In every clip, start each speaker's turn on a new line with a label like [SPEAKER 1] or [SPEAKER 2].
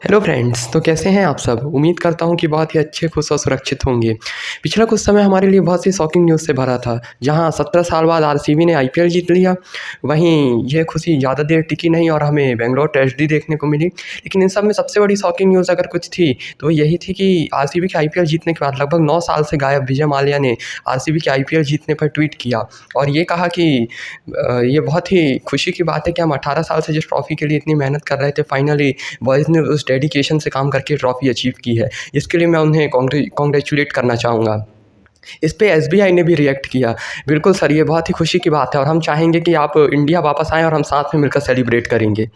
[SPEAKER 1] Hello friends, तो कैसे हैं आप सब? उम्मीद करता हूँ कि बहुत ही अच्छे, खुश और सुरक्षित होंगे। पिछला कुछ समय हमारे लिए बहुत सी शॉकिंग न्यूज़ से भरा था, जहाँ 17 साल बाद आरसीबी ने आईपीएल जीत लिया। वहीं ये खुशी ज़्यादा देर टिकी नहीं और हमें बेंगलोर ट्रेजेडी देखने को मिली। लेकिन इन सब में सबसे बड़ी शॉकिंग न्यूज़ अगर कुछ थी, तो यही थी कि आरसीबी के आईपीएल जीतने के बाद लगभग 9 साल से गायब विजय माल्या ने आरसीबी के आईपीएल जीतने पर ट्वीट किया और ये कहा कि ये बहुत ही खुशी की बात है कि हम 18 साल से जिस ट्रॉफ़ी के लिए इतनी मेहनत कर रहे थे, फाइनली बॉयज़ ने उस डेडिकेशन से काम करके ट्रॉफ़ी अचीव की है। इसके लिए मैं उन्हें कांग्रेचुलेट करना चाहूँगा। इस पे एसबीआई ने भी रिएक्ट किया। बिल्कुल सर, ये बहुत ही खुशी की बात है और हम चाहेंगे कि आप इंडिया वापस आएँ और हम साथ में मिलकर सेलिब्रेट करेंगे।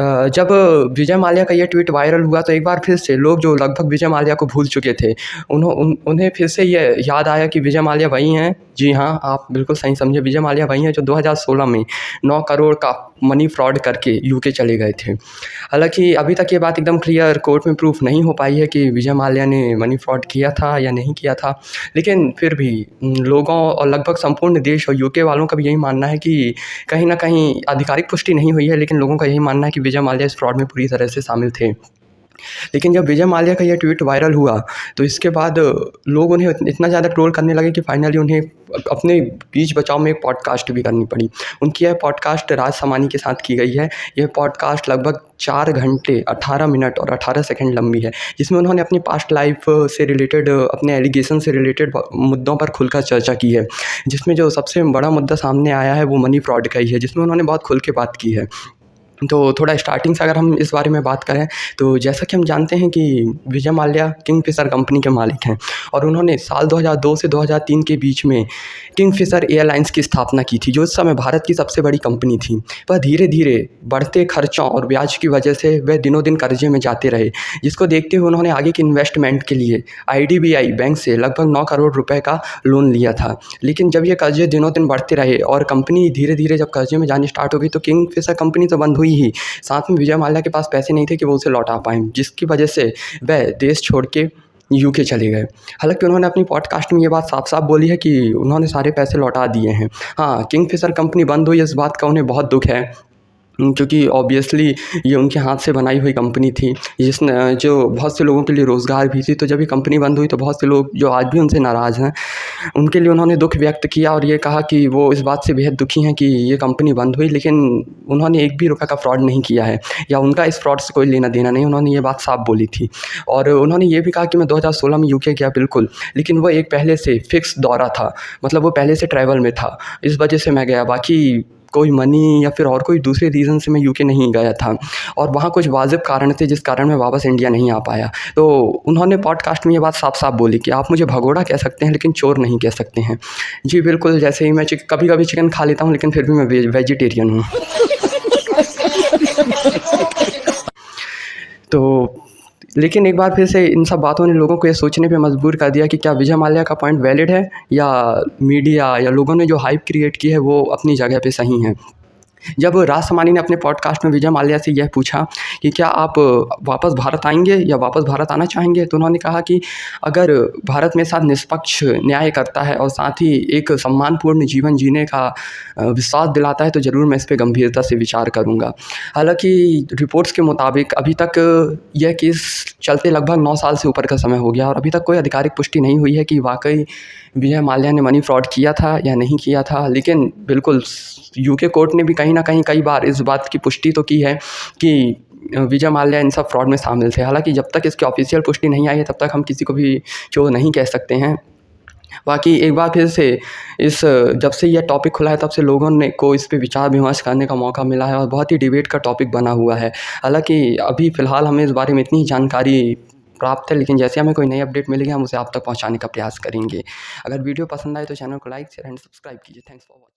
[SPEAKER 1] जब विजय माल्या का ये ट्वीट वायरल हुआ तो एक बार फिर से लोग जो लगभग विजय माल्या को भूल चुके थे, उन्हें फिर से ये याद आया कि विजय माल्या वही हैं। जी हाँ, आप बिल्कुल सही समझे, विजय माल्या वही हैं जो 2016 में 9 करोड़ का मनी फ्रॉड करके यूके चले गए थे। हालाँकि अभी तक ये बात एकदम क्लियर कोर्ट में प्रूफ नहीं हो पाई है कि विजय माल्या ने मनी फ्रॉड किया था या नहीं किया था। लेकिन फिर भी लोगों और लगभग संपूर्ण देश और यूके वालों का भी यही मानना है कि कहीं न कहीं आधिकारिक पुष्टि नहीं हुई है, लेकिन लोगों का यही मानना है कि विजय माल्या इस फ्रॉड में पूरी तरह से शामिल थे। लेकिन जब विजय माल्या का ये ट्वीट वायरल हुआ, तो इसके बाद लोग उन्हें इतना ज़्यादा ट्रोल करने लगे कि फाइनली उन्हें अपने बीच बचाव में एक पॉडकास्ट भी करनी पड़ी। उनकी यह पॉडकास्ट राज समानी के साथ की गई है। यह पॉडकास्ट लगभग 4 घंटे 18 मिनट और 18 सेकंड लंबी है, जिसमें उन्होंने अपनी पास्ट लाइफ से रिलेटेड, अपने एलिगेशन से रिलेटेड मुद्दों पर खुलकर चर्चा की है। जिसमें जो सबसे बड़ा मुद्दा सामने आया है, वो मनी फ्रॉड का ही है, जिसमें उन्होंने बहुत खुल के बात की है। तो थोड़ा स्टार्टिंग से अगर हम इस बारे में बात करें, तो जैसा कि हम जानते हैं कि विजय माल्या किंगफिशर कंपनी के मालिक हैं और उन्होंने साल 2002 से 2003 के बीच में किंगफिशर एयरलाइंस की स्थापना की थी, जो उस समय भारत की सबसे बड़ी कंपनी थी। पर धीरे-धीरे बढ़ते खर्चों और ब्याज की वजह से वह दिनों-दिन कर्जे में जाते रहे, जिसको देखते हुए उन्होंने आगे की इन्वेस्टमेंट के लिए आईडीबीआई बैंक से लगभग 9 करोड़ रुपए का लोन लिया था। लेकिन जब ये कर्जे दिनों-दिन बढ़ते रहे और कंपनी धीरे-धीरे जब कर्जे में जानी स्टार्ट हो गई, तो किंगफिशर कंपनी तो बंद हुई ही, साथ में विजय माल्या के पास पैसे नहीं थे कि वो उसे लौटा पाएँ, जिसकी वजह से वह देश छोड़ के यूके चले गए। हालाँकि उन्होंने अपनी पॉडकास्ट में ये बात साफ-साफ बोली है कि उन्होंने सारे पैसे लौटा दिए हैं। हाँ, किंगफिशर कंपनी बंद हुई, इस बात का उन्हें बहुत दुःख है। क्योंकि ऑब्वियसली ये उनके हाथ से बनाई हुई कंपनी थी, जिसने जो बहुत से लोगों के लिए रोज़गार भी थी। तो जब ये कंपनी बंद हुई, तो बहुत से लोग जो आज भी उनसे नाराज़ हैं, उनके लिए उन्होंने दुःख व्यक्त किया और ये कहा कि वो इस बात से बेहद दुखी हैं कि ये कंपनी बंद हुई, लेकिन उन्होंने एक भी रुपए का फ्रॉड नहीं किया है या उनका इस फ्रॉड से कोई लेना-देना नहीं। उन्होंने ये बात साफ बोली थी और उन्होंने ये भी कहा कि मैं 2016 में यूके गया बिल्कुल, लेकिन वो एक पहले से फ़िक्स दौरा था, मतलब वो पहले से ट्रैवल में था, इस वजह से मैं गया। बाकी कोई मनी या फिर और कोई दूसरे रीज़न से मैं यूके नहीं गया था और वहाँ कुछ वाजिब कारण थे, जिस कारण मैं वापस इंडिया नहीं आ पाया। तो उन्होंने पॉडकास्ट में ये बात साफ-साफ बोली कि आप मुझे भगोड़ा कह सकते हैं, लेकिन चोर नहीं कह सकते हैं। जी बिल्कुल, जैसे ही मैं कभी-कभी चिकन खा लेता हूँ, लेकिन फिर भी मैं वेजिटेरियन हूँ। तो लेकिन एक बार फिर से इन सब बातों ने लोगों को ये सोचने पे मजबूर कर दिया कि क्या विजय माल्या का पॉइंट वैलिड है या मीडिया या लोगों ने जो हाइप क्रिएट की है, वो अपनी जगह पे सही है। जब राज समानी ने अपने पॉडकास्ट में विजय माल्या से यह पूछा कि क्या आप वापस भारत आएँगे या वापस भारत आना चाहेंगे? तो उन्होंने कहा कि अगर भारत मेरे साथ निष्पक्ष न्याय करता है और साथ ही एक सम्मानपूर्ण जीवन जीने का विश्वास दिलाता है, तो ज़रूर मैं इस पे गंभीरता से विचार करूँगा। हालाँकि रिपोर्ट्स के मुताबिक अभी तक यह केस चलते लगभग 9 साल से ऊपर का समय हो गया और अभी तक कोई आधिकारिक पुष्टि नहीं हुई है कि वाक़ई विजय माल्या ने मनी फ्रॉड किया था या नहीं किया था। लेकिन बिल्कुल यूके कोर्ट ने भी कहीं न कहीं कई बार इस बात की पुष्टि तो की है कि विजय माल्या इन सब फ्रॉड में शामिल थे। हालाँकि जब तक इसकी ऑफ़िशियल पुष्टि नहीं आई है, तब तक हम किसी को भी चोर नहीं कह सकते हैं। बाकी एक बार फिर से जब से यह टॉपिक खुला है, तब से लोगों ने को इस पे विचार-विमर्श करने का मौका मिला है और बहुत ही डिबेट का टॉपिक बना हुआ है। हालाँकि अभी फ़िलहाल हमें इस बारे में इतनी ही जानकारी प्राप्त है, लेकिन जैसे हमें कोई नई अपडेट मिलेगी, हम उसे आप तक पहुँचाने का प्रयास करेंगे। अगर वीडियो पसंद आए तो चैनल को लाइक, शेयर एंड सब्सक्राइब कीजिए। Thanks for watching.